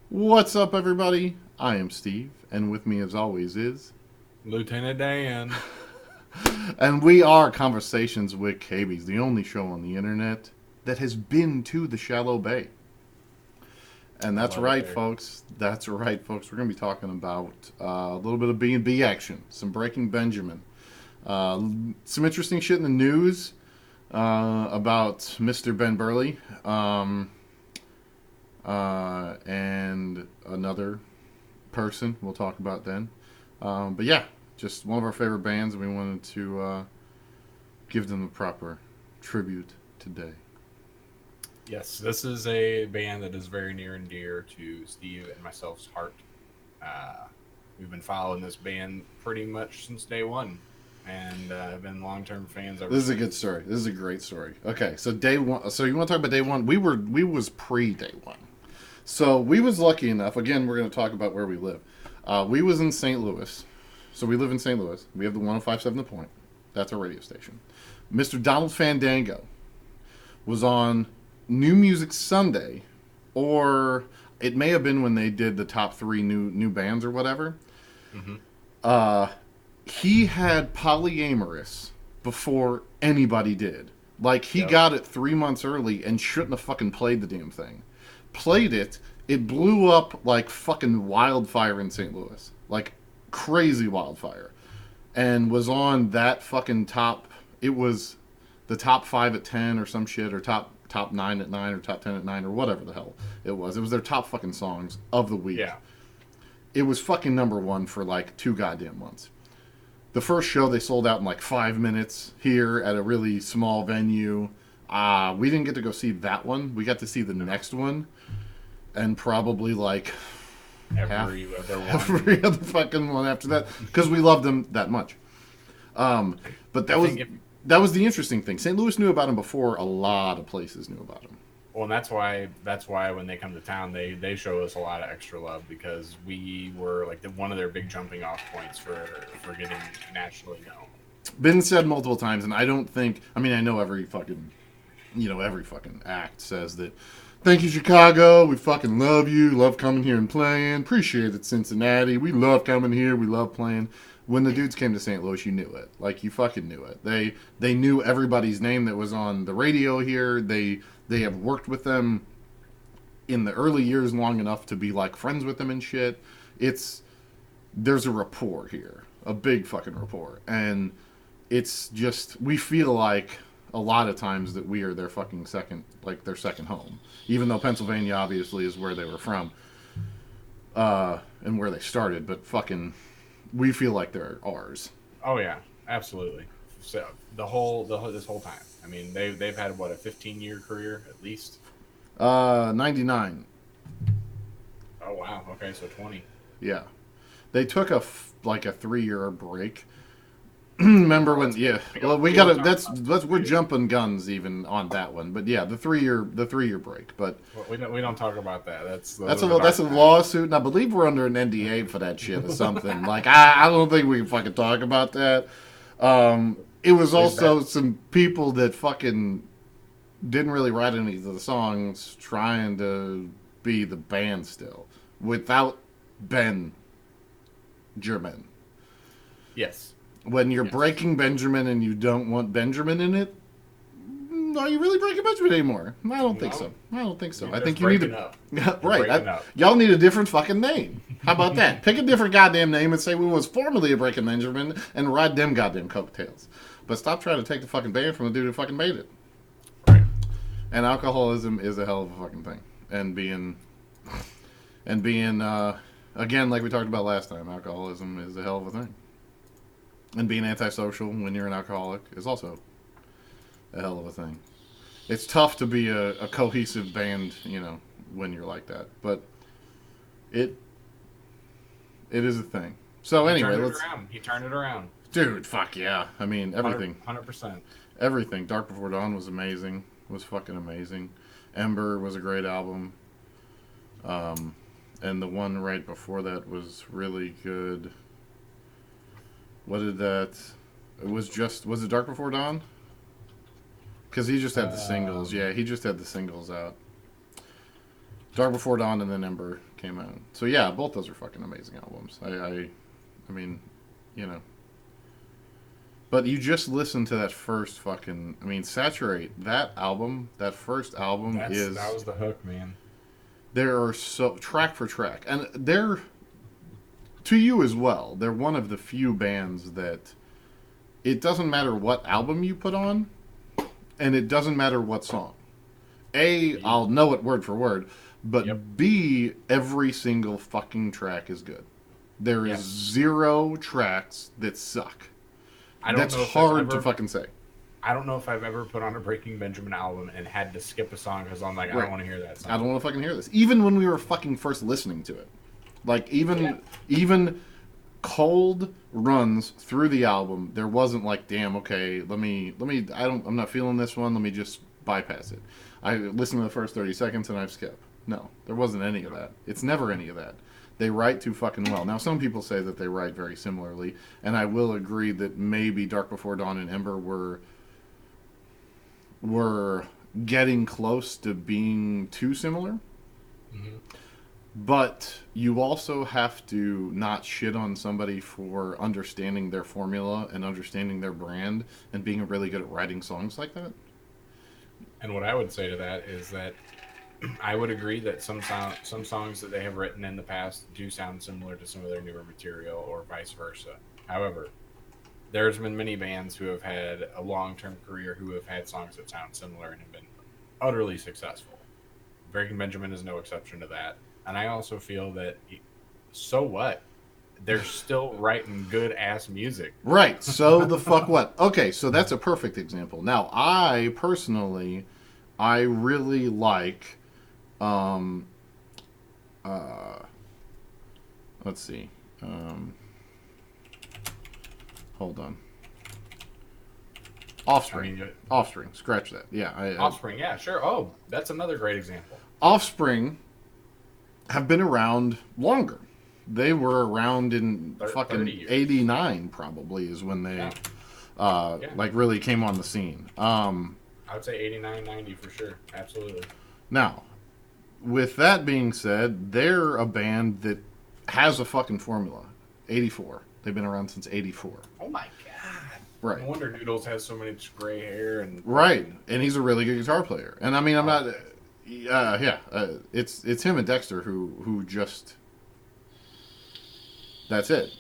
What's up, everybody? I am Steve, and with me, as always, is. Lieutenant Dan. And we are Conversations with Cabys, the only show on the internet that has been to the Shallow Bay. And I that's love it right, there. folks. That's right, folks. We're going to be talking about a little bit of B&B action, some Breaking Benjamin, uh, some interesting shit in the news about Mr. Ben Burley, and another person we'll talk about then. But yeah, just one of our favorite bands, and we wanted to give them the proper tribute today. Yes, this is a band that is very near and dear to Steve and myself's heart. Uh, we've been following this band pretty much since day one, and have been long-term fans ever This is a good since. story. This is a great story. Okay, so day one. So you want to talk about day one? We was pre day one. So we was lucky enough. Again, we're going to talk about where we live. We was in St. Louis. So we live in St. Louis. We have the 105.7 The Point. That's our radio station. Mr. Donald Fandango was on New Music Sunday, or it may have been when they did the top three new bands or whatever. Hmm. Uh, he had polyamorous before anybody did. Like, he Yep. got it 3 months early and shouldn't have fucking played the damn thing. Played it, it blew up like fucking wildfire in St. Louis. Like, crazy wildfire. And was on that fucking top. It was the top 5 at 10 or some shit, or top 9 at 9, or top 10 at 9, or whatever the hell it was. It was their top fucking songs of the week. Yeah. It was fucking number one for like 2 goddamn months. The first show they sold out in like 5 minutes here at a really small venue. We didn't get to go see that one. We got to see the next one, and probably like half Every other one. every other fucking one after that because we loved them that much. But I that was think if that was the interesting thing. St. Louis knew about him before a lot of places knew about him. well, and that's why when they come to town, they show us a lot of extra love because we were like one of their big jumping off points for getting nationally known. Been said multiple times, and I don't think. I mean, I know every fucking act says that. Thank you, Chicago. We fucking love you. Love coming here and playing. Appreciate it, Cincinnati. We love coming here. We love playing. When the dudes came to St. Louis, you knew it. Like, you fucking knew it. They knew everybody's name that was on the radio here. They have worked with them in the early years long enough to be like friends with them and shit. It's There's a rapport here, a big fucking rapport, and it's just we feel like a lot of times that we are their fucking second, like their second home, even though Pennsylvania obviously is where they were from, and where they started, but fucking we feel like they're ours. Oh yeah, absolutely. So this whole time, I mean, they've had what, a 15-year career at least. 99. Oh wow. Okay, so 20. Yeah, they took like a 3 year break. Remember Well, when? let's Yeah. go. Well, we We will gotta. talk That's about we're the jumping guns even on that one. But yeah, the 3 year break. But well, we don't talk about that. Those that's are the that's dark a times. lawsuit, and I believe we're under an NDA for that shit or something. Like, I don't think we can fucking talk about that. It was Leave that. also some people that fucking didn't really write any of the songs trying to be the band still without Ben German. Yes. When you're Yes. breaking Benjamin and you don't want Benjamin in it, are you really breaking Benjamin anymore? I don't think so. No, I don't think so. you're I just think you need breaking to. up. Yeah, You're right. breaking up. Y'all need a different fucking name. How about that? Pick a different goddamn name and say we was formerly a Breaking Benjamin and ride them goddamn coattails. But stop trying to take the fucking band from the dude who fucking made it. Right. And alcoholism is a hell of a fucking thing. And being again, like we talked about last time, alcoholism is a hell of a thing. And being antisocial when you're an alcoholic is also a hell of a thing. It's tough to be a cohesive band, when you're like that. But it it is a thing. So He anyway, turned it let's around. He turned it around. dude, fuck yeah. I mean, 100%. everything. Dark Before Dawn was amazing. Was fucking amazing. Ember was a great album. Um, and the one right before that was really good. What did that? Was it Dark Before Dawn? Because he just had the singles. Yeah, Um, he just had the singles out. Dark Before Dawn and then Ember came out. So yeah, both those are fucking amazing albums. I mean, you know. But you just listen to that first fucking. I mean, Saturate, that album, that first album That was the hook, man. There are so. Track for track. And they're. To you as well, they're one of the few bands that. It doesn't matter what album you put on, and it doesn't matter what song. A, I'll know it word for word, but B, every single fucking track is good. There is zero tracks that suck. That's hard to fucking say. I don't know if I've ever put on a Breaking Benjamin album and had to skip a song because I'm like, I don't want to hear that song. I don't want to fucking hear this. Even when we were fucking first listening to it. Like, even cold runs through the album, there wasn't like, damn, okay, I'm not feeling this one, let me just bypass it. I listened to the first 30 seconds and I've skipped. No, there wasn't any of that. It's never any of that. They write too fucking well. Now, some people say that they write very similarly, and I will agree that maybe Dark Before Dawn and Ember were getting close to being too similar. Mm-hmm. But you also have to not shit on somebody for understanding their formula and understanding their brand and being really good at writing songs like that. And what I would say to that is that I would agree that some songs that they have written in the past do sound similar to some of their newer material or vice versa. However, there's been many bands who have had a long-term career who have had songs that sound similar and have been utterly successful. Breaking Benjamin is no exception to that. And I also feel that, so what? They're still writing good-ass music. Right. So the fuck what? Okay, so that's a perfect example. Now, I personally, I really like, let's see. Hold on. Offspring. Offspring. Scratch that. Yeah. Offspring, yeah, sure. Oh, that's another great example. Offspring have been around longer. They were around in fucking 89 probably is when they like really came on the scene. I would say 89, 90 for sure. Absolutely. Now, with that being said, they're a band that has a fucking formula. 84. They've been around since 84. Oh my god. Right. No wonder Noodles has so much gray hair and right. And he's a really good guitar player. And I mean, I'm not it's him and Dexter who just that's it.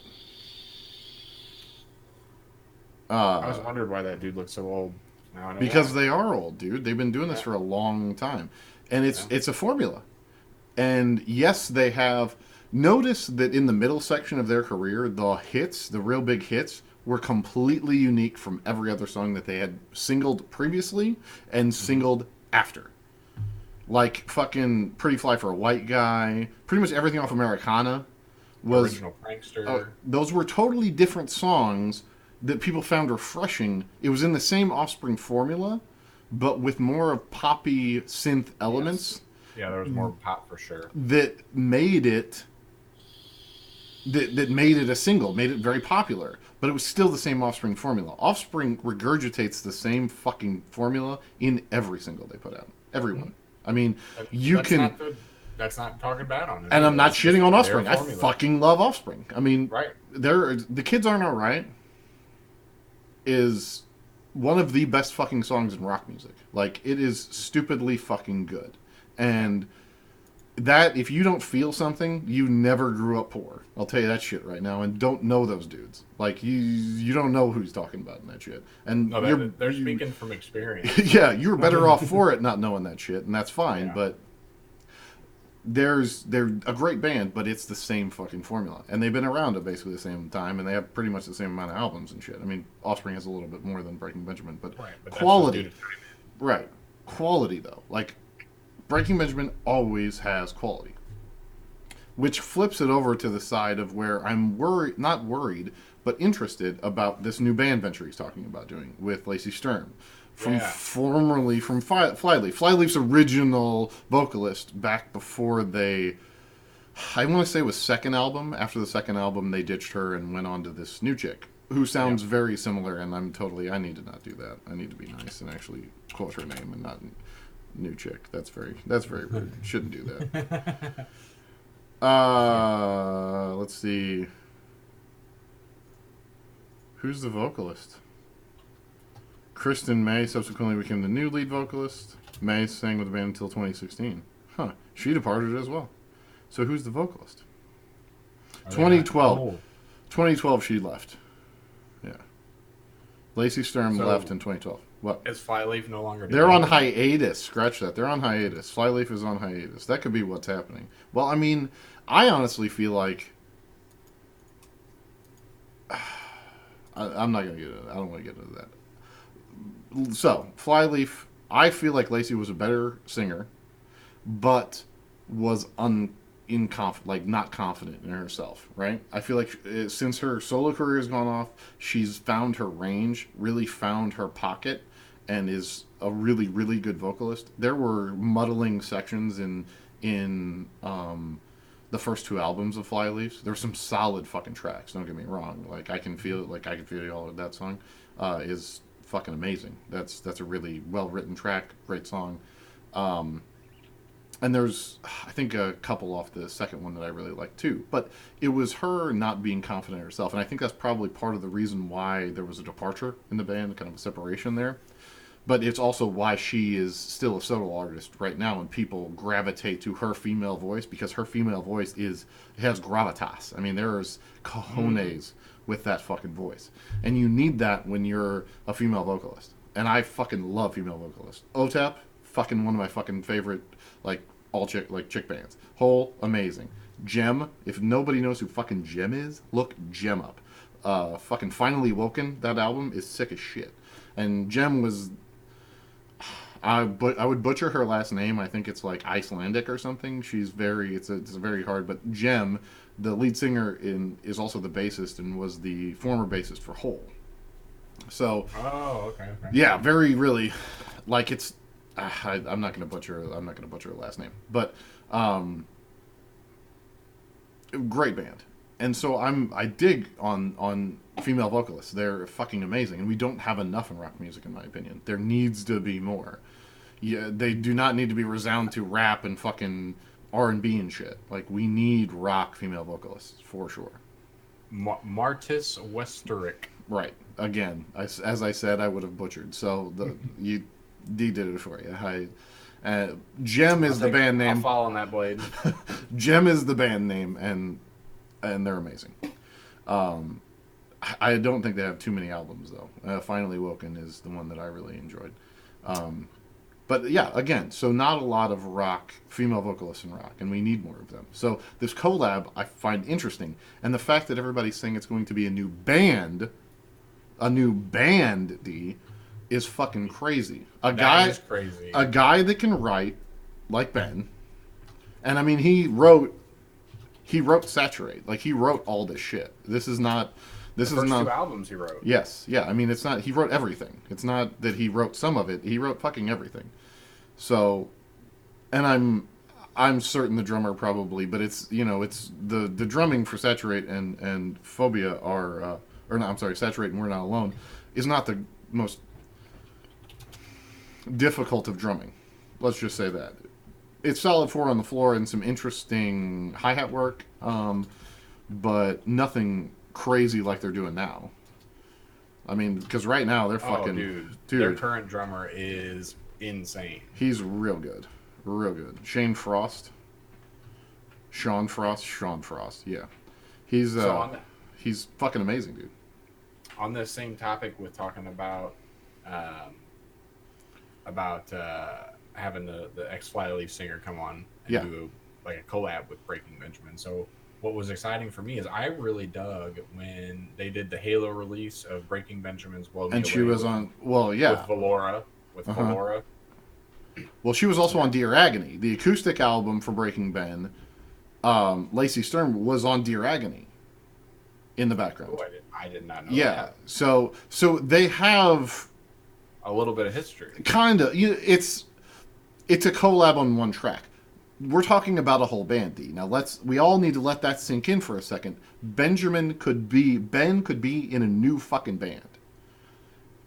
I was wondering why that dude looks so old. Now I know because why. they are old, dude. They've been doing this for a long time, and it's a formula. And yes, they have. Notice that in the middle section of their career, the hits, the real big hits, were completely unique from every other song that they had singled previously and singled after. Like fucking Pretty Fly for a White Guy, pretty much everything off Americana was Original Prankster. Those were totally different songs that people found refreshing. It was in the same Offspring formula, but with more of poppy synth elements. Yes. Yeah, there was more pop for sure. That made it a single, made it very popular. But it was still the same Offspring formula. Offspring regurgitates the same fucking formula in every single they put out. Everyone. I mean, that's not talking bad on it. And I'm not shitting on Offspring. I fucking love Offspring. I mean, right. The Kids Aren't Alright is one of the best fucking songs in rock music. Like, it is stupidly fucking good. And that, if you don't feel something, you never grew up poor. I'll tell you that shit right now. And don't know those dudes. Like, you don't know who he's talking about in that shit. And no, they're speaking from experience. Yeah, you were better off for it not knowing that shit, and that's fine. Yeah. But they're a great band, but it's the same fucking formula. And they've been around at basically the same time, and they have pretty much the same amount of albums and shit. I mean, Offspring has a little bit more than Breaking Benjamin, but quality. Right. Quality, though. Like, Breaking Benjamin always has quality. Which flips it over to the side of where I'm not worried, but interested about this new band venture he's talking about doing with Lacey Sturm. Formerly from Flyleaf. Flyleaf's original vocalist back before they, I want to say it was second album. After the second album, they ditched her and went on to this new chick who sounds very similar, and I need to not do that. I need to be nice and actually quote her name and not new chick. That's very rude. Shouldn't do that. Let's see. Who's the vocalist? Kristen May subsequently became the new lead vocalist. May sang with the band until 2016. Huh. She departed as well. So who's the vocalist? 2012. Oh. 2012 she left. Yeah. Lacey Sturm left in 2012. What? Is Flyleaf no longer They're on hiatus. Scratch that. They're on hiatus. Flyleaf is on hiatus. That could be what's happening. Well, I mean, I honestly feel like... I'm not going to get into that. I don't want to get into that. So, Flyleaf, I feel like Lacey was a better singer, but was not confident in herself, right? I feel like since her solo career has gone off, she's found her range, really found her pocket, and is a really, really good vocalist. There were muddling sections in the first two albums of Flyleaf's. There's some solid fucking tracks. Don't get me wrong. Like I can feel it. All of that song is fucking amazing. That's a really well written track. Great song. And there's, I think, a couple off the second one that I really like too. But it was her not being confident in herself. And I think that's probably part of the reason why there was a departure in the band, kind of a separation there. But it's also why she is still a solo artist right now, and people gravitate to her female voice because her female voice has gravitas. I mean, there's cojones with that fucking voice. And you need that when you're a female vocalist. And I fucking love female vocalists. OTEP, fucking one of my fucking favorite, chick bands. Hole, amazing. Gem, if nobody knows who fucking Gem is, look Gem up. Fucking Finally Woken, that album is sick as shit. And Gem was... I would butcher her last name. I think it's like Icelandic or something. She's it's very hard. But Gem, the lead singer is also the bassist and was the former bassist for Hole. So, okay. Yeah, very really, like it's. I'm not gonna butcher her last name, but great band. And so I dig on female vocalists. They're fucking amazing, and we don't have enough in rock music, in my opinion. There needs to be more. Yeah, they do not need to be resound to rap and fucking R&B and shit. Like, we need rock female vocalists for sure. Martis Westerick. Right. Again, as I said, I would have butchered. So D did it for you. Gem is the band name. I'll fall on that blade. Gem is the band name, and they're amazing. I don't think they have too many albums though. Finally Woken is the one that I really enjoyed. But yeah, again, so not a lot of female vocalists in rock, and we need more of them. So this collab I find interesting, and the fact that everybody's saying it's going to be a new band, D, is fucking crazy. That is crazy. A guy that can write like Ben, and I mean he wrote Saturate, like he wrote all this shit. This is not. This the is first not two albums he wrote. Yes, yeah. I mean, it's not. He wrote everything. It's not that he wrote some of it. He wrote fucking everything. So, and I'm certain the drummer probably, but it's it's the drumming for Saturate and Phobia are or no, I'm sorry, Saturate and We're Not Alone is not the most difficult of drumming. Let's just say that. It's solid 4 on the floor and some interesting hi-hat work, but nothing crazy like they're doing now. I mean, because right now they're fucking... dude. Their current drummer is insane. He's real good. Real good. Sean Frost, yeah. He's fucking amazing, dude. On this same topic with talking about having the ex-Flyleaf singer come on and do a collab with Breaking Benjamin. So what was exciting for me is I really dug when they did the Halo release of Breaking Benjamin's Blow Me And Away she was on, well, yeah. With Valora. Valora. Well, she was also on Dear Agony, the acoustic album for Breaking Ben. Lacey Sturm was on Dear Agony in the background. Oh, I did not know Yeah, that. so they have... a little bit of history. Kind of. It's a collab on one track. We're talking about a whole band, D. Now we all need to let that sink in for a second. Ben could be in a new fucking band.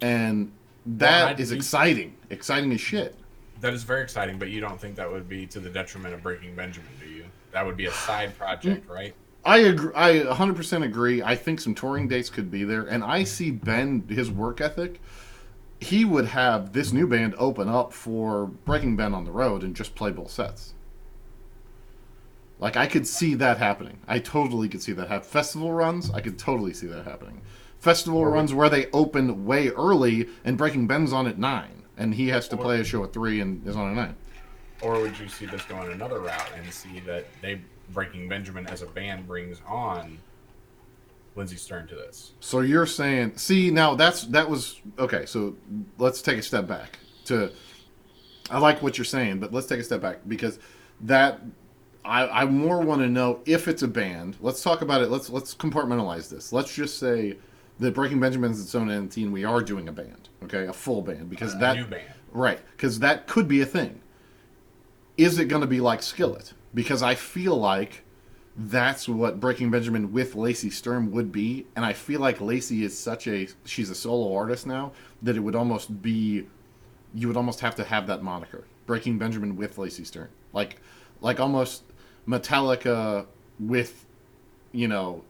And that is exciting. Exciting as shit. That is very exciting, but you don't think that would be to the detriment of Breaking Benjamin, do you? That would be a side project, right? I agree. I 100% agree. I think some touring dates could be there, and I see Ben, his work ethic. He would have this new band open up for Breaking Ben on the road and just play both sets. Like I could see that happening. I totally could see that happen. Festival runs, I could totally see that happening. Festival Or would, runs where they open way early and Breaking Ben's on at 9, and he has to or, play a show at 3 and is on at 9. or would you see this going another route and see that they Breaking Benjamin as a band brings on Lindsey Stern to this? So you're saying, see, now that was okay. So let's take a step back. To I like what you're saying, but let's take a step back because that I more want to know if it's a band. Let's talk about it. Let's compartmentalize this. Let's just say that Breaking Benjamin's its own entity, and we are doing a band, okay, a full band, because A that new band. right, because that could be a thing. Is it going to be like Skillet? Because I feel like that's what Breaking Benjamin with Lacey Sturm would be, and I feel like Lacey is she's a solo artist now that it would almost be, you would almost have to have that moniker, Breaking Benjamin with Lacey Sturm, like almost Metallica with, New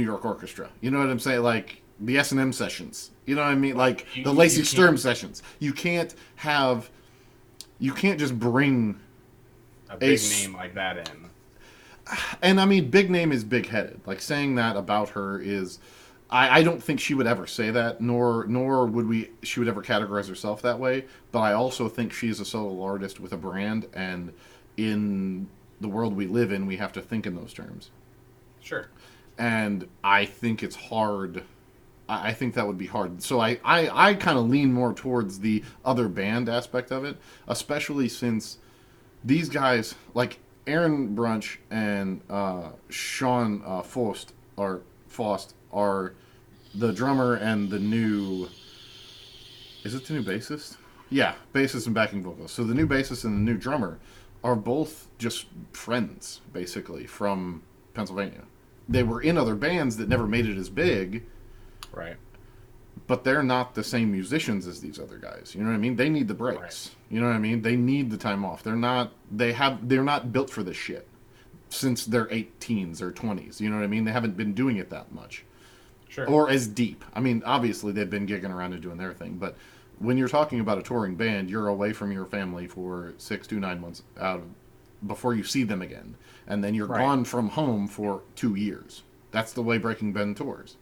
York Orchestra. You know what I'm saying? Like the S&M sessions. You know what I mean? Like the Lacey Sturm sessions. You can't just bring A big name like that in. and I mean, big name is big headed. Like saying that about her is, I don't think she would ever say that, nor would she would ever categorize herself that way. But I also think she's a solo artist with a brand, and in the world we live in, we have to think in those terms. Sure. And I think it's hard. I think that would be hard. So I kind of lean more towards the other band aspect of it, especially since these guys, like Aaron Brunch and Sean Faust are the drummer and the new. Is it the new bassist? Yeah, bassist and backing vocals. So the new bassist and the new drummer are both just friends, basically, from Pennsylvania. They were in other bands that never made it as big, Right. but they're not the same musicians as these other guys. You know what I mean? They need the breaks. Right. You know what I mean? They need the time off. They're not built for this shit since their 18s or 20s. You know what I mean? They haven't been doing it that much. Sure. Or as deep. I mean, obviously they've been gigging around and doing their thing, but when you're talking about a touring band, you're away from your family for 6 to 9 months before you see them again. And then you're gone from home for 2 years. That's the way Breaking Ben tours.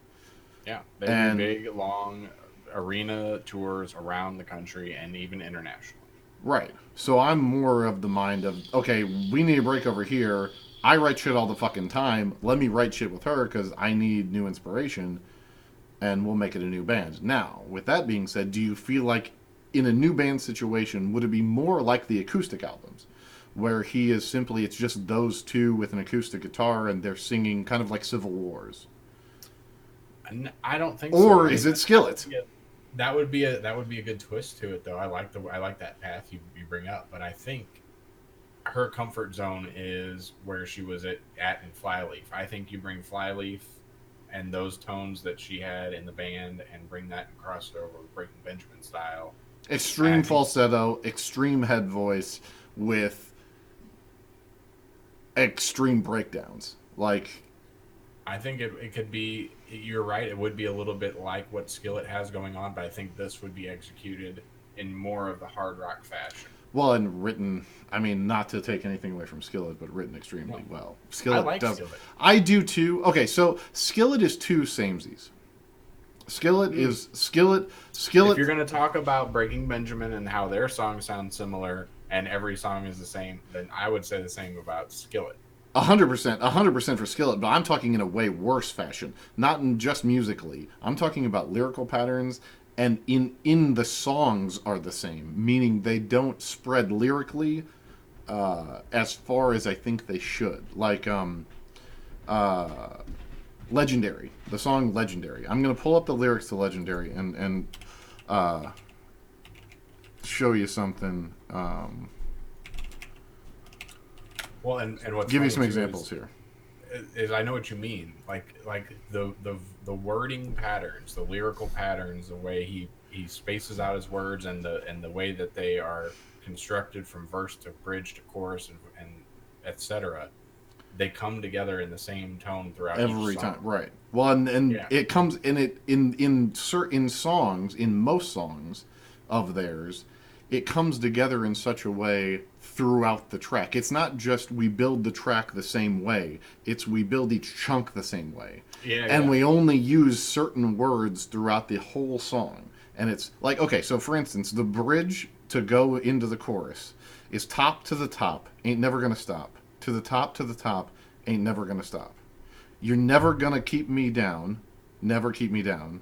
Yeah, they do big, long arena tours around the country and even internationally. Right. So I'm more of the mind of, okay, we need a break over here. I write shit all the fucking time. Let me write shit with her because I need new inspiration, and we'll make it a new band. Now, with that being said, do you feel like in a new band situation, would it be more like the acoustic albums, where it's just those two with an acoustic guitar and they're singing kind of like Civil Wars? I don't think so. Or is it Skillet? That would be a good twist to it, though. I like that path you bring up, but I think her comfort zone is where she was at in Flyleaf. I think you bring Flyleaf and those tones that she had in the band and bring that and cross it over with Breaking Benjamin style. Extreme falsetto, extreme head voice with extreme breakdowns. Like, I think it could be, you're right, it would be a little bit like what Skillet has going on, but I think this would be executed in more of the hard rock fashion. Well, and written, I mean, not to take anything away from Skillet, but written extremely well. Skillet I like Skillet. I do too. Okay, so Skillet is two samesies. Skillet is Skillet. If you're going to talk about Breaking Benjamin and how their songs sound similar and every song is the same, then I would say the same about Skillet. 100% for Skillet, but I'm talking in a way worse fashion. Not in just musically. I'm talking about lyrical patterns, and in the songs are the same, meaning they don't spread lyrically as far as I think they should. Like Legendary, the song Legendary. I'm going to pull up the lyrics to Legendary and show you something. Well, and what's give you some examples here. Is I know what you mean. Like the wording patterns, the lyrical patterns, the way he spaces out his words, and the way that they are constructed from verse to bridge to chorus and etc., they come together in the same tone throughout each Every time, song. right? Well, and Yeah, it comes in it in certain songs, in most songs of theirs, it comes together in such a way throughout the track. It's not just we build the track the same way; it's we build each chunk the same way, yeah, and yeah. we only use certain words throughout the whole song. And it's like, okay, so for instance, the bridge to go into the chorus is top to the top, ain't never gonna stop. To the top, ain't never gonna stop. You're never gonna keep me down, never keep me down.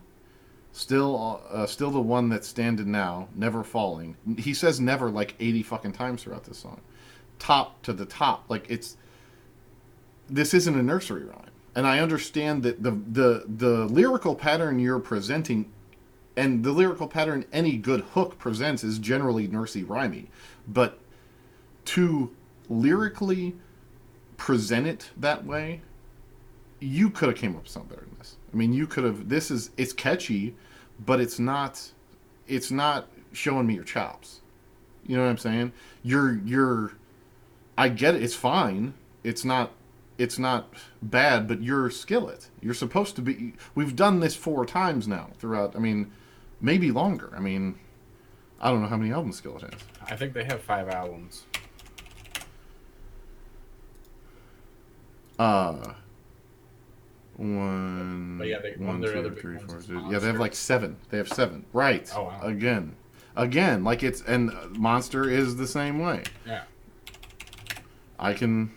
Still the one that's standing now, never falling. He says never like 80 fucking times throughout this song. Top to the top, like it's this isn't a nursery rhyme, and I understand that the lyrical pattern you're presenting, and the lyrical pattern any good hook presents is generally nursery rhymey, but to lyrically present it that way, you could have came up with something better than this. I mean, you could have. It's catchy, but it's not showing me your chops. You know what I'm saying? You're. I get it. It's fine. It's not bad, but you're Skillet. You're supposed to be. We've done this 4 times now throughout. I mean, maybe longer. I mean, I don't know how many albums Skillet has. I think they have 5 albums. Uh, one, But yeah, one one, of their two, other big three, ones four, is six. Yeah, they have Monster. like 7. They have 7. Right. Oh wow. Again, like it's and Monster is the same way. Yeah. I can.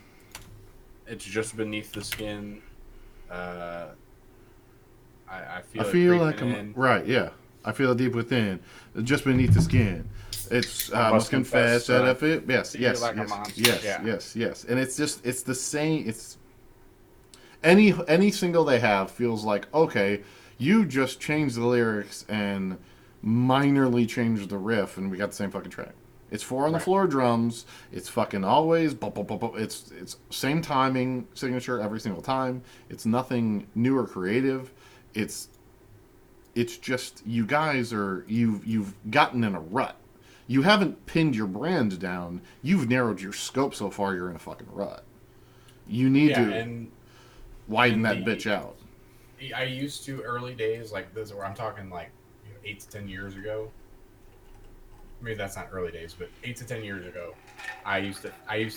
It's just beneath the skin. I feel. I it feel creeping like I'm in. right. Yeah, I feel it deep within, just beneath the skin. It's I must confess that if it see you like a monster. yes, and it's just it's the same. It's any single they have feels like okay, you just changed the lyrics and minorly changed the riff, and we got the same fucking track. It's 4 on the Right. floor drums. It's fucking always. It's same timing signature every single time. It's nothing new or creative. It's it's just you guys are you've gotten in a rut. You haven't pinned your brand down. You've narrowed your scope so far. You're in a fucking rut. You need Yeah, to widen and that bitch out. I used to early days like this, where I'm talking like 8 to 10 years ago. Maybe that's not early days, but 8 to 10 years ago, I used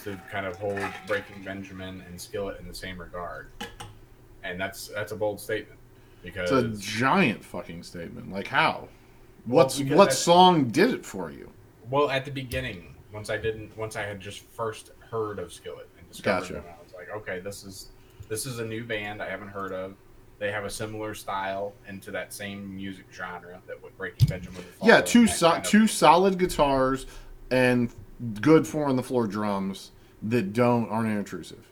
to kind of hold Breaking Benjamin and Skillet in the same regard, and that's a bold statement It's a because giant fucking statement. Like how? well, What because at, song did it for you? well at the beginning, once I had just first heard of Skillet and discovered Gotcha. them, I was like, okay, this is a new band I haven't heard of. They have a similar style into that same music genre that what Breaking Benjamin would follow. Yeah, That two solid guitars and good 4 on the floor drums that aren't intrusive.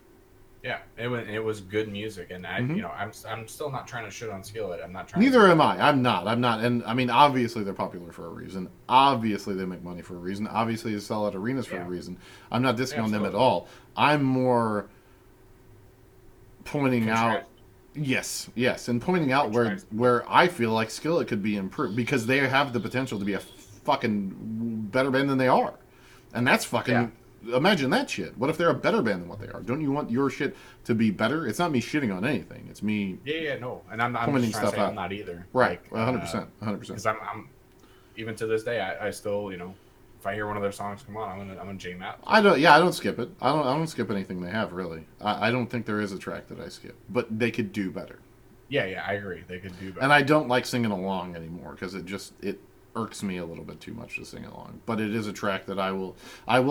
Yeah, it was good music, and Mhm. I'm still not trying to shit on Skillet. I'm not trying. Neither am I. I'm not. And I mean, obviously they're popular for a reason. Obviously they make money for a reason. Obviously they sell out arenas for a Yeah. reason. I'm not dissing on them at Absolutely. all. I'm more pointing out. Contrast. Yes, and pointing out Contrast. where I feel like Skillet could be improved because they have the potential to be a fucking better band than they are, and that's fucking. Yeah. Imagine that shit. What if they're a better band than what they are? Don't you want your shit to be better? It's not me shitting on anything. It's me Yeah, no, and I'm pointing just trying to stuff say out. I'm not either. Right, Like, 100%, 100%. because I'm even to this day, I still if I hear one of their songs come on, I'm gonna jam out. I don't skip it. I don't skip anything they have really. I don't think there is a track that I skip, but they could do better. Yeah, I agree. They could do better. And I don't like singing along anymore because it irks me a little bit too much to sing along. But it is a track that I will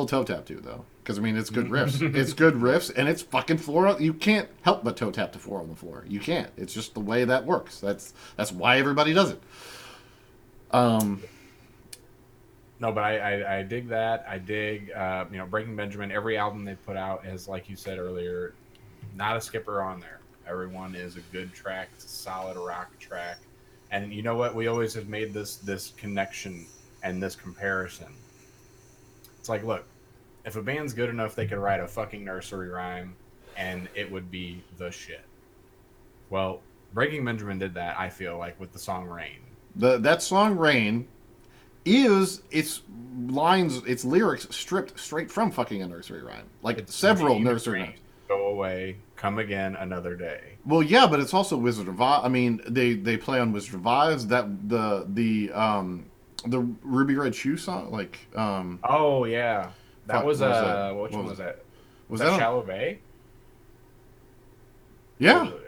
toe tap to though because I mean it's good riffs. It's good riffs and it's fucking floor. You can't help but toe tap to 4 on the floor. You can't. It's just the way that works. That's why everybody does it. No, but I dig that. I dig Breaking Benjamin. Every album they put out is, like you said earlier, not a skipper on there. Everyone is a good track. It's a solid rock track. And you know what? We always have made this connection and this comparison. It's like, look, if a band's good enough, they could write a fucking nursery rhyme, and it would be the shit. Well, Breaking Benjamin did that. I feel like with the song "Rain." That song "Rain" is its lines, its lyrics stripped straight from fucking a nursery rhyme, like It's several Dream, nursery dream, rhymes. go away, come again another day. Well, yeah, but it's also Wizard of Oz. I mean, they play on Wizard of Oz. That the Ruby Red Shoe song, like Oh yeah, that fuck, was what was that? which What one was was it? that? Was Was that that on? Shallow Bay? Or Yeah, was it?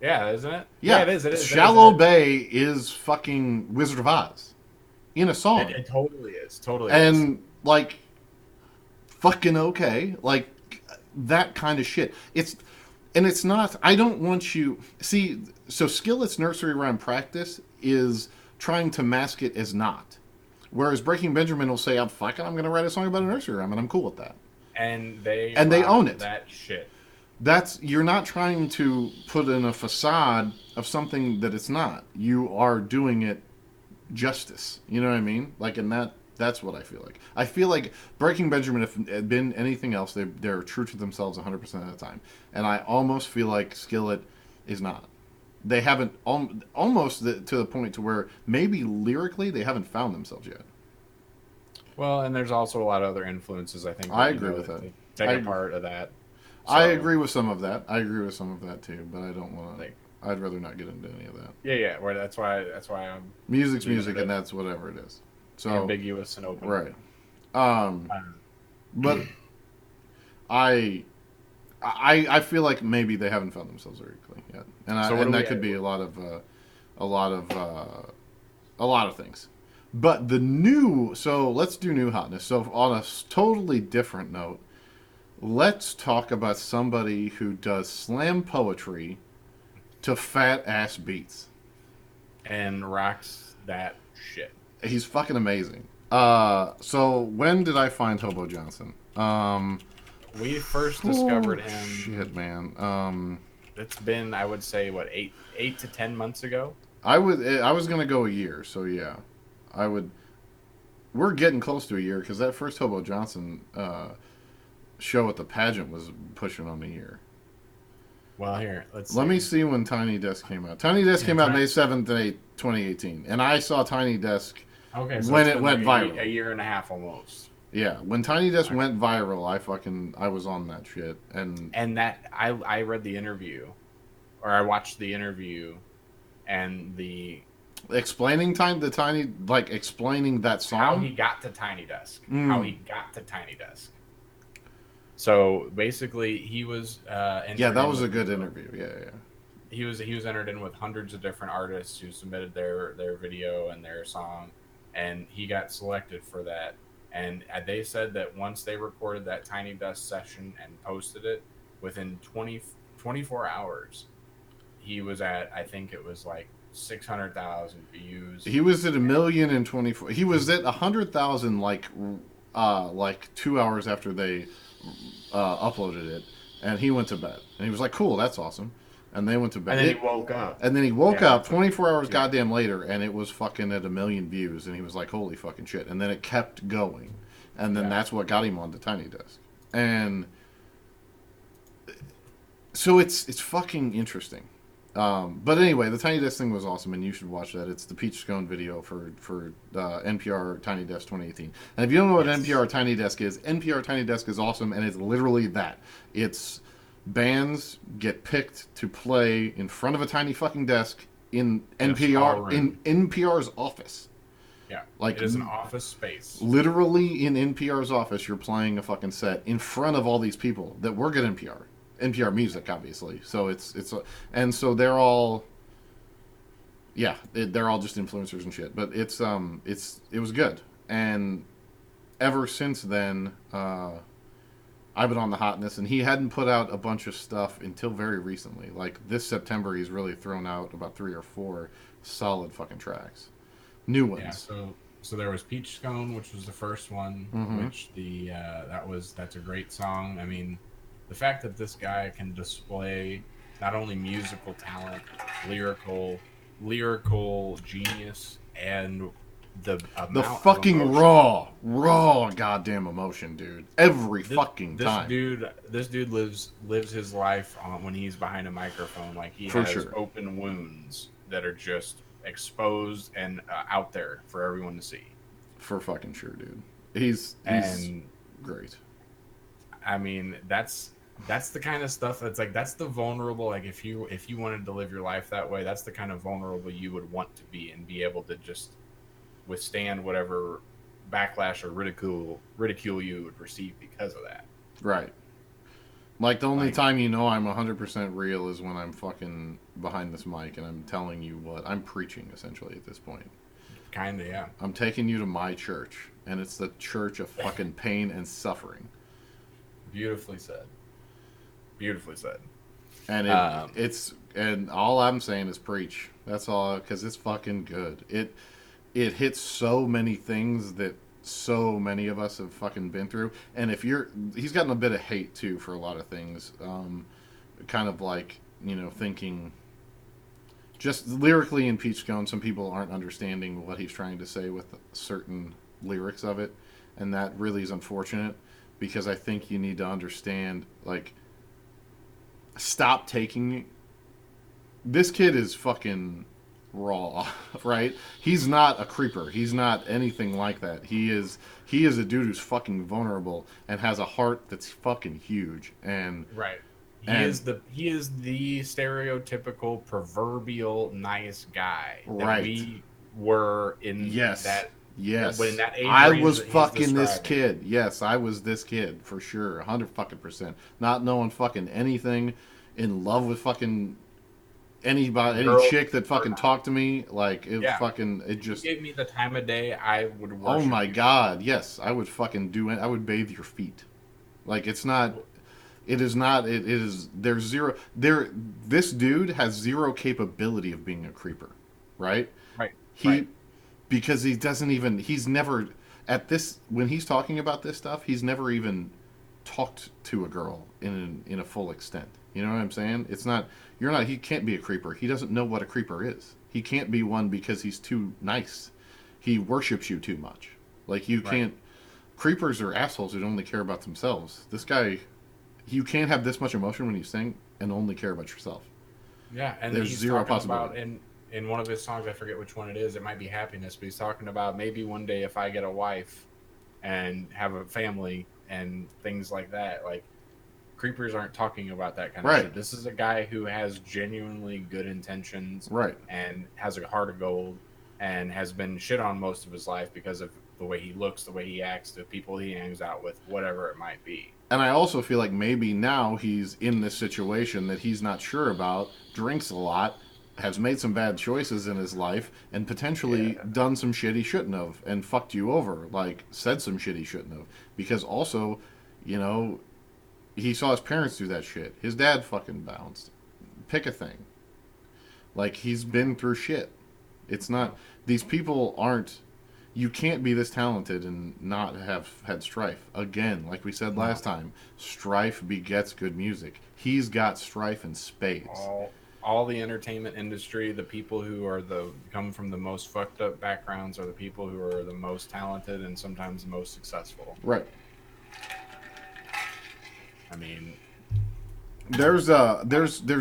Yeah, isn't it? Yeah, yeah. it is. It is. It is. It Shallow is. Bay is fucking Wizard of Oz in a It, song, it totally is. Totally is. and like fucking okay, like that kind of shit. It's not. I don't want you see. So Skillet's nursery rhyme practice is trying to mask it as not. Whereas Breaking Benjamin will say, "I'm fucking. I'm going to write a song about a nursery rhyme, and I'm cool with that." And they And they rock own it. that shit. That's you're not trying to put in a facade of something that it's not. You are doing it justice. You know what I mean? Like, and that's what I feel like. I feel like Breaking Benjamin, if it had been anything else, they're true to themselves 100% of the time. And I almost feel like Skillet is not. They haven't almost to the point to where maybe lyrically they haven't found themselves yet. Well, and there's also a lot of other influences. I think that, I agree with that. Take I- a part of that. I So, agree with some of that. I agree with some of that too, but I don't want to. Like, I'd rather not get into any of that. yeah. Well, that's why I'm Music's leaving music, it and that's whatever it is. So ambiguous and open. right. Um, But I feel like maybe they haven't found themselves lyrically yet, So what and do that we- could be a lot of a lot of things. But the new, so let's do new hotness. So on a totally different note, let's talk about somebody who does slam poetry to fat ass beats. and rocks that shit. He's fucking amazing. So when did I find Hobo Johnson? We first discovered him. Shit, man. It's been, I would say, what, 8 to 10 months ago. I was gonna go a year, so yeah, I would. We're getting close to a year because that first Hobo Johnson show at the pageant was pushing on a year. Well, here, let's. Let see. me see when Tiny Desk came out. Tiny Desk came out May 7th, 2018, and I saw Tiny Desk. Okay, so when it's it been went like viral. a year and a half almost. Yeah, when Tiny Desk went viral, I was on that shit, And that I read the interview, or I watched the interview, and explaining explaining that song. how he got to Tiny Desk. How he got to Tiny Desk. So basically, he was. Yeah, that was a good interview. Yeah. He was entered in with hundreds of different artists who submitted their video and their song, and he got selected for that. And they said that once they recorded that Tiny Desk session and posted it, within 24 hours, he was at, I think it was like 600,000 views. He was at 1,024. He was at 100,000 like 2 hours after they uploaded it, and he went to bed. And he was like, "Cool, that's awesome." And they went to bed. And then he woke up. And then he woke up 24 hours goddamn later, and it was fucking at 1,000,000 views, and he was like, "Holy fucking shit!" And then it kept going, and then that's what got him on the Tiny Desk. And so it's fucking interesting. But anyway, the Tiny Desk thing was awesome, and you should watch that. It's the Peach Scone video for NPR Tiny Desk 2018. And if you don't know what NPR Tiny Desk is, NPR Tiny Desk is awesome, and it's literally that. It's bands get picked to play in front of a tiny fucking desk in NPR's office. Yeah, like it is an office space. Literally in NPR's office, you're playing a fucking set in front of all these people that work at NPR Music, obviously. So and so they're all, they're all just influencers and shit. But it was good, and ever since then, I've been on the hotness, and he hadn't put out a bunch of stuff until very recently. Like this September, he's really thrown out about 3 or 4 solid fucking tracks, new ones. Yeah, so there was Peach Scone, which was the first one, which that's a great song. I mean, the fact that this guy can display not only musical talent, lyrical genius, and the fucking raw goddamn emotion, dude. Every fucking time. This dude lives his life when he's behind a microphone, like he has open wounds that are just exposed and out there for everyone to see. For fucking sure, dude. He's And great. I mean, that's the kind of stuff that's like, that's the vulnerable, like if you wanted to live your life that way, that's the kind of vulnerable you would want to be, and be able to just withstand whatever backlash or ridicule you would receive because of that. Right. Like, the only Like, time you know I'm 100% real is when I'm fucking behind this mic and I'm telling you what I'm preaching, essentially, at this point. kind of, yeah. I'm taking you to my church, and it's the church of fucking pain and suffering. Beautifully said. Beautifully said. And and all I'm saying is preach. That's all, because it's fucking good. It hits so many things that so many of us have fucking been through. And he's gotten a bit of hate too for a lot of things. Kind of like, thinking just lyrically in Peach Scone, some people aren't understanding what he's trying to say with certain lyrics of it. And that really is unfortunate, because I think you need to understand, like, stop taking. This kid is fucking raw, right? He's not a creeper. He's not anything like that. He is a dude who's fucking vulnerable and has a heart that's fucking huge. And right, he is the stereotypical proverbial nice guy that right. we were in. Yes. When that age I range was that he's fucking this describing. kid. Yes, I was this kid for sure, 100%. Not knowing fucking anything, in love with fucking anybody, any Girl, chick that fucking talked to me, like it yeah. fucking, it just. You gave me the time of day, I would worship. Oh my you. god, yes, I would fucking do it. I would bathe your feet. Like, it's not. It is not. It is. There's zero. This dude has zero capability of being a creeper, right? Right. He, because he doesn't even. He's never at this when he's talking about this stuff. He's never even talked to a girl in a full extent. You know what I'm saying? It's not. You're not. He can't be a creeper. He doesn't know what a creeper is. He can't be one because he's too nice. He worships you too much. Like, you can't. Creepers are assholes who only care about themselves. This guy, you can't have this much emotion when you sing and only care about yourself. Yeah, and there's he's zero talking possibility. about in one of his songs, I forget which one it is. It might be Happiness, but he's talking about maybe one day if I get a wife and have a family and things like that. Like, creepers aren't talking about that kind of shit. This is a guy who has genuinely good intentions, and has a heart of gold, and has been shit on most of his life because of the way he looks, the way he acts, the people he hangs out with, whatever it might be. And I also feel like maybe now he's in this situation that he's not sure about, drinks a lot, has made some bad choices in his life, and potentially done some shit he shouldn't have, and fucked you over, like, said some shit he shouldn't have. Because also, he saw his parents do that shit. His dad fucking bounced. Pick a thing. Like, he's been through shit. It's not. These people aren't. You can't be this talented and not have had strife. Again, like we said last time, strife begets good music. He's got strife in spades. All the entertainment industry, the people who are come from the most fucked up backgrounds are the people who are the most talented and sometimes the most successful. Right. I mean, there's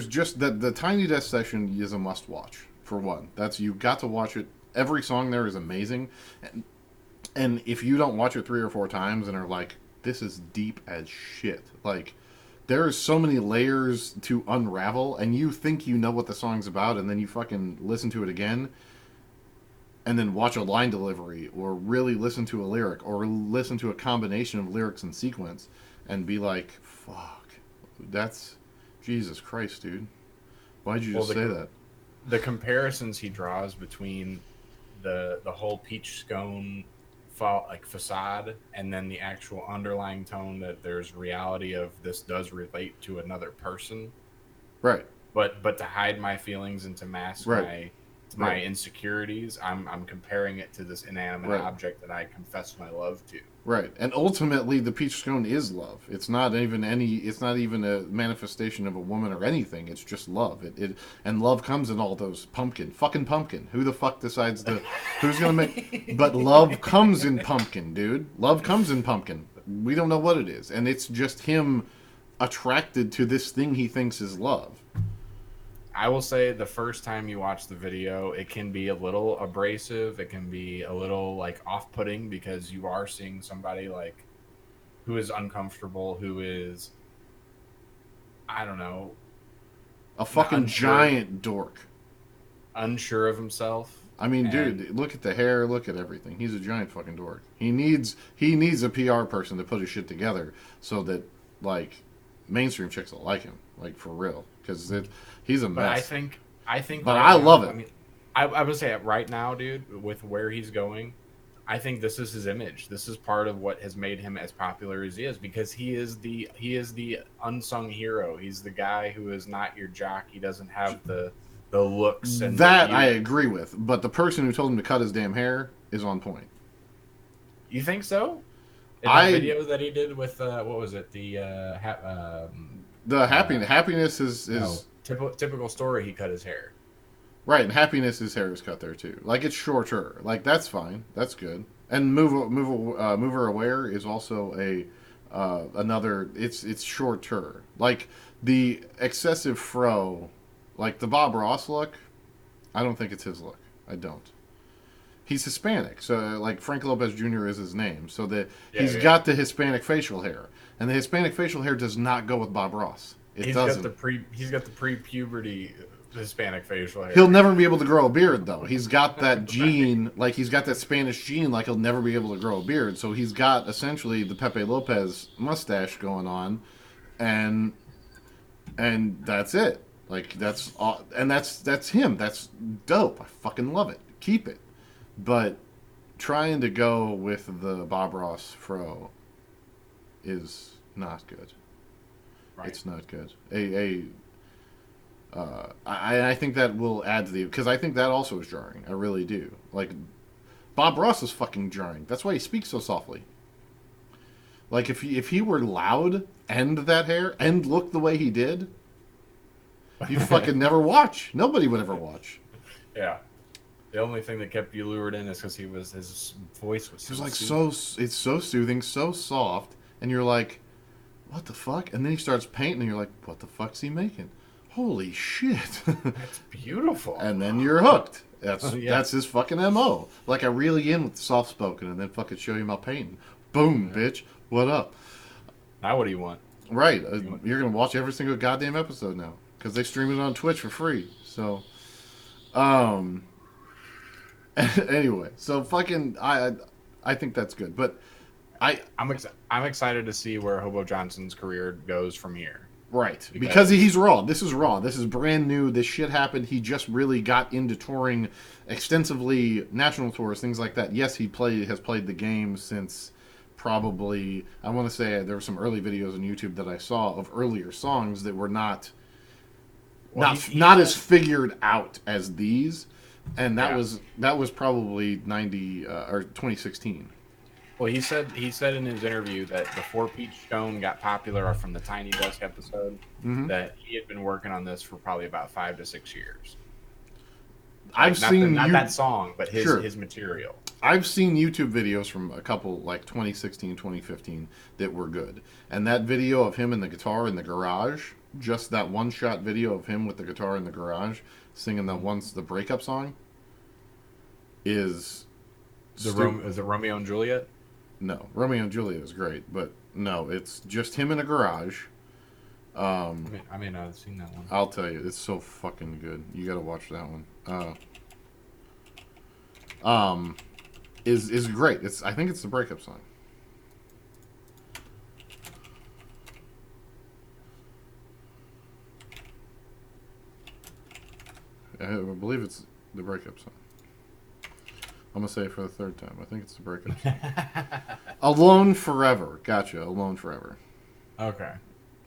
just the Tiny Desk session is a must watch, for one. You got to watch it. Every song there is amazing, and if you don't watch it 3 or 4 times and are like, this is deep as shit, like, there is so many layers to unravel, and you think you know what the song's about, and then you fucking listen to it again, and then watch a line delivery, or really listen to a lyric, or listen to a combination of lyrics and sequence, and be like, fuck, that's Jesus Christ, dude. Why'd you just say that? The comparisons he draws between the whole Peach Scone facade and then the actual underlying tone, that there's reality of this does relate to another person, right? But to hide my feelings and to mask my insecurities, I'm comparing it to this inanimate object that I confess my love to. Right, and ultimately, the Peach Scone is love. It's not even a manifestation of a woman or anything. It's just love. And love comes in all those fucking pumpkin. Who the fuck decides who's gonna make? But love comes in pumpkin, dude. Love comes in pumpkin. We don't know what it is, and it's just him attracted to this thing he thinks is love. I will say the first time you watch the video, it can be a little abrasive. It can be a little like off-putting because you are seeing somebody like who is uncomfortable, who is, I don't know, A not fucking giant dork. unsure of himself. I mean, And dude, look at the hair, look at everything. He's a giant fucking dork. He needs a PR person to put his shit together so that like mainstream chicks will like him, like for real, because he's a mess. but I think But right I now, love it. I mean, I would say right now, dude, with where he's going, I think this is his image. This is part of what has made him as popular as he is because he is the unsung hero. He's the guy who is not your jock. He doesn't have the looks and That the I beauty. agree with, but the person who told him to cut his damn hair is on point. You think so? In that I video that he did with what was it? The the happiness is no, typical story. He cut his hair. right, and happiness his hair is cut there too. Like it's shorter, like that's fine, that's good. And mover aware is also a another. It's shorter. Like the excessive fro, like the Bob Ross look. I don't think it's his look. I don't. He's Hispanic, so like Frank Lopez Jr. is his name, so that Yeah, he's yeah. got the Hispanic facial hair, and the Hispanic facial hair does not go with Bob Ross. It He's doesn't. got the pre-puberty Hispanic facial hair. He'll never be able to grow a beard though. He's got that gene, like he's got that Spanish gene, like he'll never be able to grow a beard. So he's got essentially the Pepe Lopez mustache going on, and that's it. Like that's all, and that's him. That's dope. I fucking love it. Keep it. But trying to go with the Bob Ross fro is not good. Right. It's not good. I think that will add to the because I think that also is jarring. I really do. Like Bob Ross is fucking jarring. That's why he speaks so softly. Like if he were loud and that hair and looked the way he did, you'd fucking never watch. Nobody would ever watch. Yeah. The only thing that kept you lured in is because his voice was It was like soothing. it's so soothing, so soft, and you're like, what the fuck? And then he starts painting, and you're like, what the fuck's he making? Holy shit! It's beautiful. And then you're hooked. That's Yeah. that's his fucking mo. Like I reel you in with the soft spoken, and then fucking show you my painting. Boom, bitch. What up? Now what do you want? Right. You're gonna watch every single goddamn episode now because they stream it on Twitch for free. So, um. Anyway, so fucking I think that's good, but I'm excited to see where Hobo Johnson's career goes from here. right because he's raw. This is raw. This is brand new. This shit happened. He just really got into touring extensively, national tours, things like that. Yes, has played the game since probably I want to say there were some early videos on YouTube that I saw of earlier songs that were not Well, not as figured out as these. And Yeah. that was probably 90 or 2016. Well, he said in his interview that before Peach Stone got popular from the Tiny Desk episode, Mhm. that he had been working on this for probably about 5 to 6 years. I've Not seen not that song, but Sure. his material. I've seen YouTube videos from a couple like 2016, 2015 that were good. And that video of him and the guitar in the garage, just that one shot video of him with the guitar in the garage singing the breakup song is Is it Romeo and Juliet? No, Romeo and Juliet is great, but no, it's just him in a garage. I mean, I've seen that one. I'll tell you, it's so fucking good. You got to watch that one. Is great. I think it's the breakup song. I believe it's the breakup song. I'm gonna say it for the third time. I think it's the breakup song. Alone Forever. Gotcha. Alone Forever. Okay.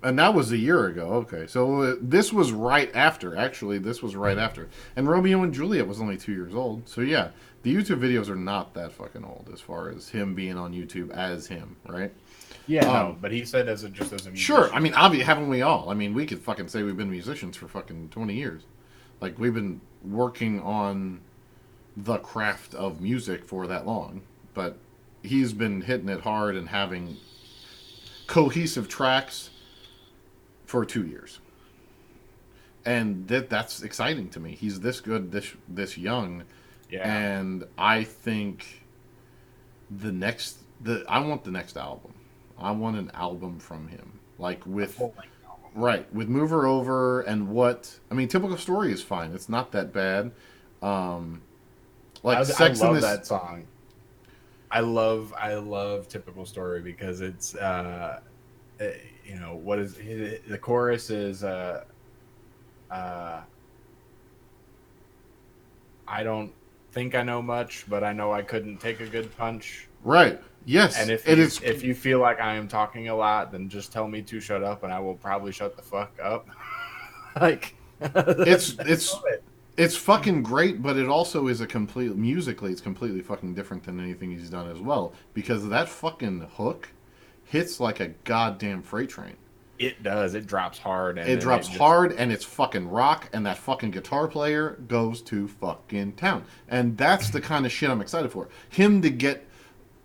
And that was a year ago. Okay, so this was right after. Actually, this was right after. And Romeo and Juliet was only 2 years old. So yeah, the YouTube videos are not that fucking old as far as him being on YouTube as him, right? Yeah, no, but he said just as a musician. Sure. I mean, obviously, haven't we all? I mean, we could fucking say we've been musicians for fucking 20 years. Like we've been working on the craft of music for that long, but he's been hitting it hard and having cohesive tracks for 2 years. and that's exciting to me. He's this good, this young, Yeah. and I think I want the next album. I want an album from him, like with Full-length album. right with Move Her Over and what I mean. Typical Story is fine. It's not that bad. Like I Sex in love this. that song. I love Typical Story because it's you know what is the chorus is I don't think I know much, but I know I couldn't take a good punch. Right. Yes. And if you feel like I am talking a lot, then just tell me to shut up, and I will probably shut the fuck up. Like it's fucking great, but it also is musically it's completely fucking different than anything he's done as well, because that fucking hook hits like a goddamn freight train. It does. It drops hard. And it drops hard, and it's fucking rock, and that fucking guitar player goes to fucking town. And that's the kind of shit I'm excited for. Him to get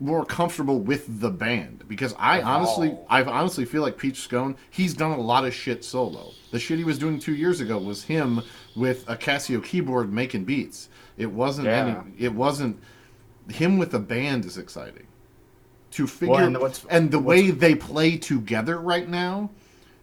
more comfortable with the band, because I honestly feel like Peach Scone, he's done a lot of shit solo. The shit he was doing 2 years ago was him with a Casio keyboard making beats. It wasn't him with a band is exciting. To figure and the way they play together right now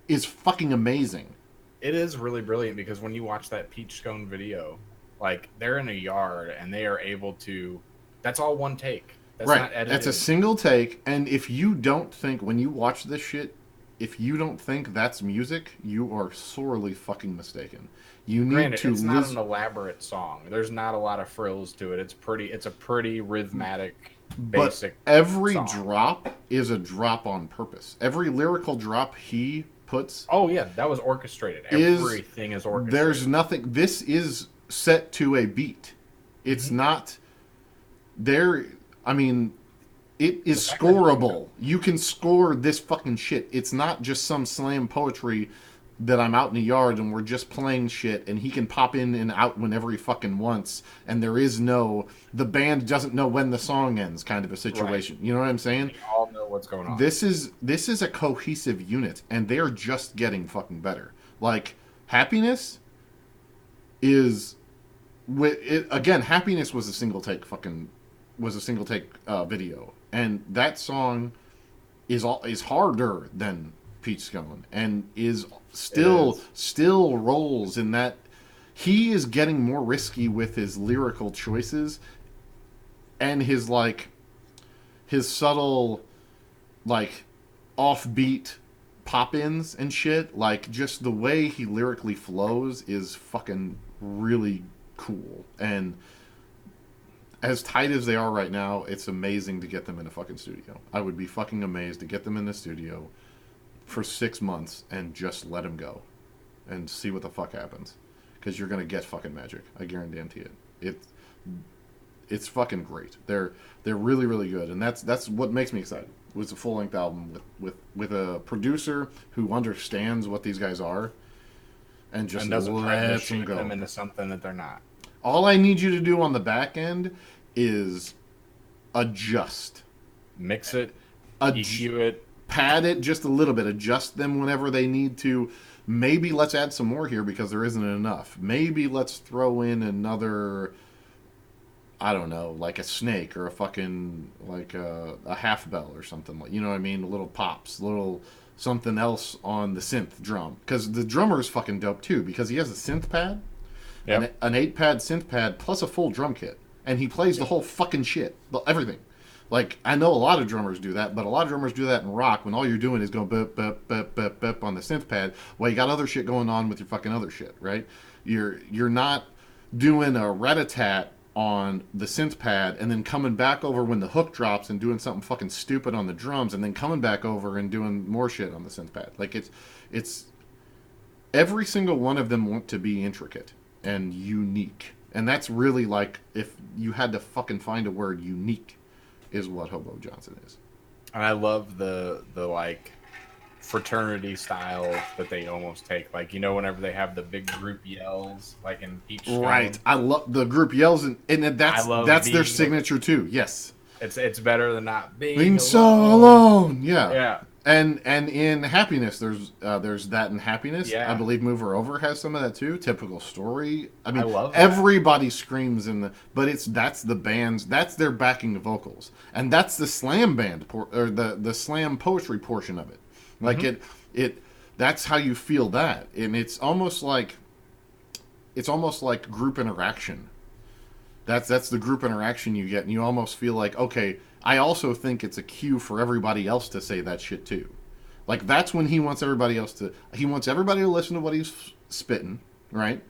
is fucking amazing. It is really brilliant, because when you watch that Peach Scone video, like they're in a yard and they are able to. That's all one take. That's right. Not edited. That's a single take. And if you don't think when you watch this shit, if you don't think that's music, you are sorely fucking mistaken. You need it's not an elaborate song. There's not a lot of frills to it. It's a pretty rhythmic. Basic but every song. drop is a drop on purpose. Every lyrical drop he puts. Oh yeah, that was orchestrated. Everything is orchestrated. There's nothing. This is set to a beat. It's not there. I mean, it is scoreable. You can score this fucking shit. It's not just some slam poetry that I'm out in the yard and we're just playing shit and he can pop in and out whenever he fucking wants, and the band doesn't know when the song ends kind of a situation. Right. You know what I'm saying? We all know what's going on. This is a cohesive unit, and they're just getting fucking better. Like, Happiness is Happiness was a single take video, and that song is harder than Peach Scone, and is still rolls in that he is getting more risky with his lyrical choices and his subtle offbeat pop-ins and shit. Like, just the way he lyrically flows is fucking really cool. And as tight as they are right now, it's amazing to get them in a fucking studio. I would be fucking amazed to get them in the studio for 6 months and just let them go and see what the fuck happens, because you're gonna get fucking magic. I guarantee it. It's fucking great. They're really, really good, and that's what makes me excited. It's a full length album with a producer who understands what these guys are and just doesn't try to shape them into something that they're not. All I need you to do on the back end is adjust, mix it, EQ it. Pad it just a little bit. Adjust them whenever they need to. Maybe let's add some more here because there isn't enough. Maybe let's throw in another, I don't know, like a snake or a fucking, like a half bell or something. You know what I mean? A little pops, little something else on the synth drum. Because the drummer is fucking dope too, because he has a synth pad, an 8-pad synth pad plus a full drum kit. And he plays the whole fucking shit. Everything. Like, I know a lot of drummers do that, but a lot of drummers do that in rock when all you're doing is going bip, bip, bip, bip, bip on the synth pad. Well, you got other shit going on with your fucking other shit, right? You're not doing a rat-a-tat on the synth pad and then coming back over when the hook drops and doing something fucking stupid on the drums and then coming back over and doing more shit on the synth pad. Like, it's every single one of them want to be intricate and unique. And that's really, like, if you had to fucking find a word, unique is what Hobo Johnson is. And I love the like fraternity style that they almost take. Like, you know, whenever they have the big group yells, like in Peach Scone. Right. I love the group yells, and that's their signature too. Yes. It's better than not being so alone. Yeah. Yeah. And in Happiness, there's that in Happiness. I Yeah, believe Move Her Over has some of that too. Typical Story. I I mean, love that. everybody screams in the, but that's the band's, that's their backing vocals, and that's the slam band or the slam poetry portion of it. Like Hmm. it that's how you feel that, and it's almost like group interaction. That's the group interaction you get, and you almost feel like, okay, I also think it's a cue for everybody else to say that shit too. Like that's when he wants everybody to listen to what he's spitting, right?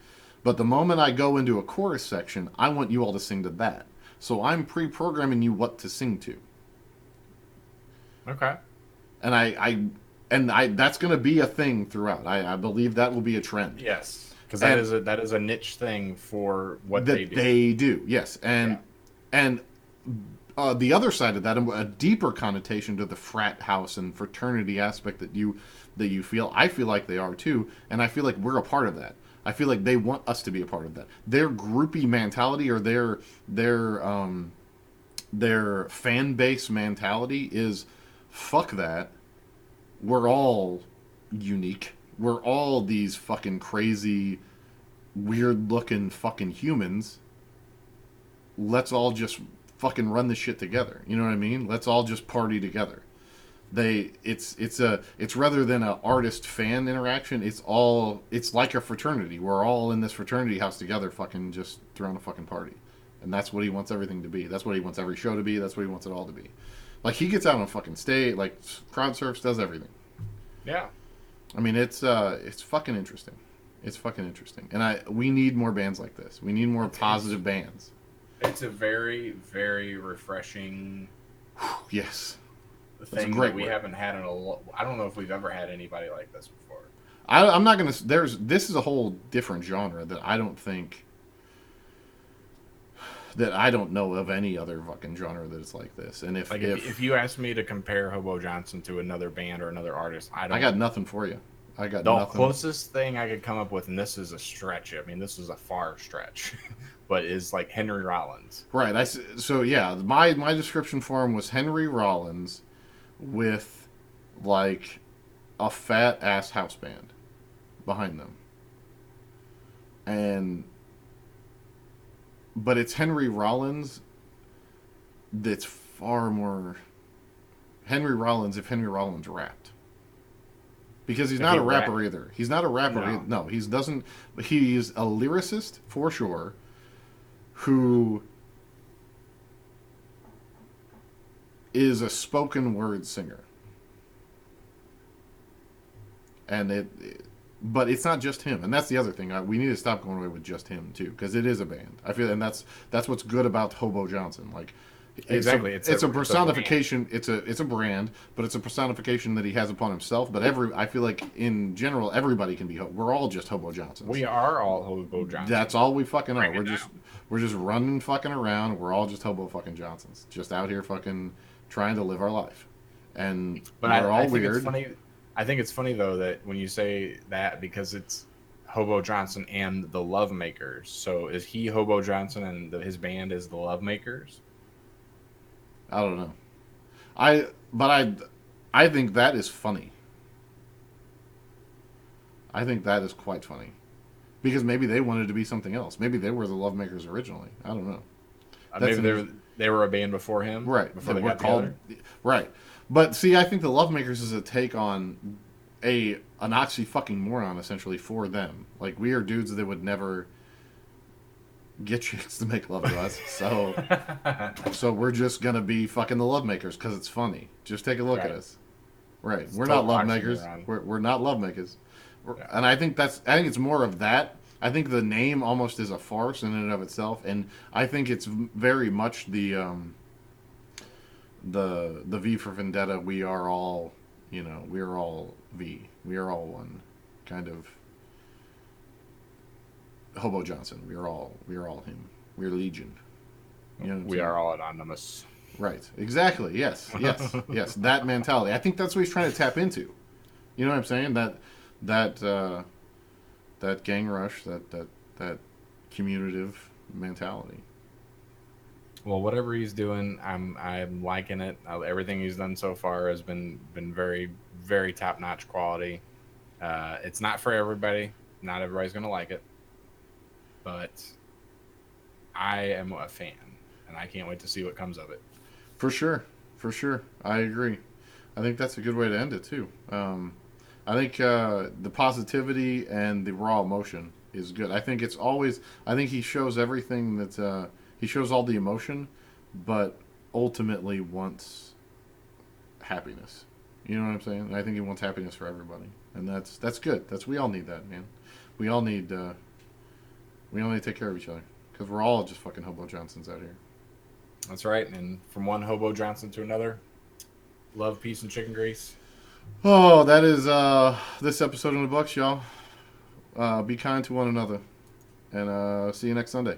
But the moment I go into a chorus section, I want you all to sing to that. So I'm pre-programming you what to sing to, Okay. and I that's going to be a thing throughout. I believe that will be a trend, Yes, because and that is a niche thing for what they that do. they do, yes, Yeah. and the other side of that, a deeper connotation to the frat house and fraternity aspect that you feel. I feel like they are too, and I feel like we're a part of that. I feel like they want us to be a part of that. Their groupie mentality or their fan base mentality is fuck that. We're all unique. We're all these fucking crazy, weird looking fucking humans. Let's all just fucking run this shit together. You know what I mean? Let's all just party together. It's rather than a artist fan interaction. It's like a fraternity. We're all in this fraternity house together, fucking just throwing a fucking party, and that's what he wants everything to be. That's what he wants every show to be. That's what he wants it all to be. Like he gets out on fucking stage, like crowd surfs, does everything. Yeah. I mean, it's fucking interesting. It's fucking interesting, and we need more bands like this. We need more It's positive bands. it's a very, very refreshing Yes, that's a thing that great we word. haven't had in a lot. I don't know if we've ever had anybody like this before. I'm not gonna. This is a whole different genre that I don't think that I don't know of any other fucking genre that is like this. And Like if you asked me to compare Hobo Johnson to another band or another artist, I I don't. got nothing for you. I got The nothing. closest thing I could come up with, and this is a stretch. I mean, this is a far stretch, but is like Henry Rollins. Right. So yeah. My description for him was Henry Rollins with like a fat ass house band behind them, and but it's Henry Rollins that's far more Henry Rollins if Henry Rollins rapped. Because he's If not he a rapper rap, either. He's not a rapper. no, No, he doesn't. He's a lyricist for sure, who is a spoken word singer, and but it's not just him, and that's the other thing. We need to stop going away with just him too, because it is a band. I feel, and that's what's good about Hobo Johnson. Like, exactly. it's a It's a brand. personification. It's a brand, but it's a personification that he has upon himself. But I feel like in general, everybody can be. We're all just Hobo Johnsons. We are all Hobo That's Johnsons. all we fucking are. Break it down. We're just running fucking around. We're all just Hobo fucking Johnsons, just out here fucking trying to live our life, and But we're all I think it's weird. funny. I think it's funny though that when you say that because it's Hobo Johnson and the Lovemakers. So is he Hobo Johnson and his band is the Lovemakers? I don't know. I but I think that is funny. I think that is quite funny. Because maybe they wanted to be something else. Maybe they were the Lovemakers originally. I don't know. That's Maybe an they were a band before him, right. before That they we're got called together. right. But see, I think the Lovemakers is a take on an oxy fucking moron essentially for them. Like we are dudes that would never get chicks to make love to us. So we're just gonna be fucking the Lovemakers because it's funny. Just take a look at Right. us. Right. It's We're not total love makers. oxymoron. We're not love makers. Yeah. And I think it's more of that. I think the name almost is a farce in and of itself, and I think it's very much the V for Vendetta. We are all, we are all V. We are all one, kind of. Hobo Johnson. We are all him. We're Legion. You know what I'm We saying? are all anonymous. Right. Exactly. Yes. Yes. Yes. That mentality. I think that's what he's trying to tap into. You know what I'm saying? That that gang rush, that commutative mentality. Well, whatever he's doing, I'm liking it. Everything he's done so far has been very very top notch quality. It's not for everybody. Not everybody's gonna like it, but I am a fan, and I can't wait to see what comes of it. For sure, for sure, I agree. I think that's a good way to end it too. I think the positivity and the raw emotion is good. I think it's always. I think he shows everything that he shows all the emotion, but ultimately wants happiness. You know what I'm saying? I think he wants happiness for everybody, and that's good. That's we all need that, man. We all need we all need to take care of each other because we're all just fucking Hobo Johnsons out here. That's right. And from one Hobo Johnson to another, love, peace, and chicken grease. Oh, that is this episode of the Bucks, y'all. Be kind to one another, and see you next Sunday.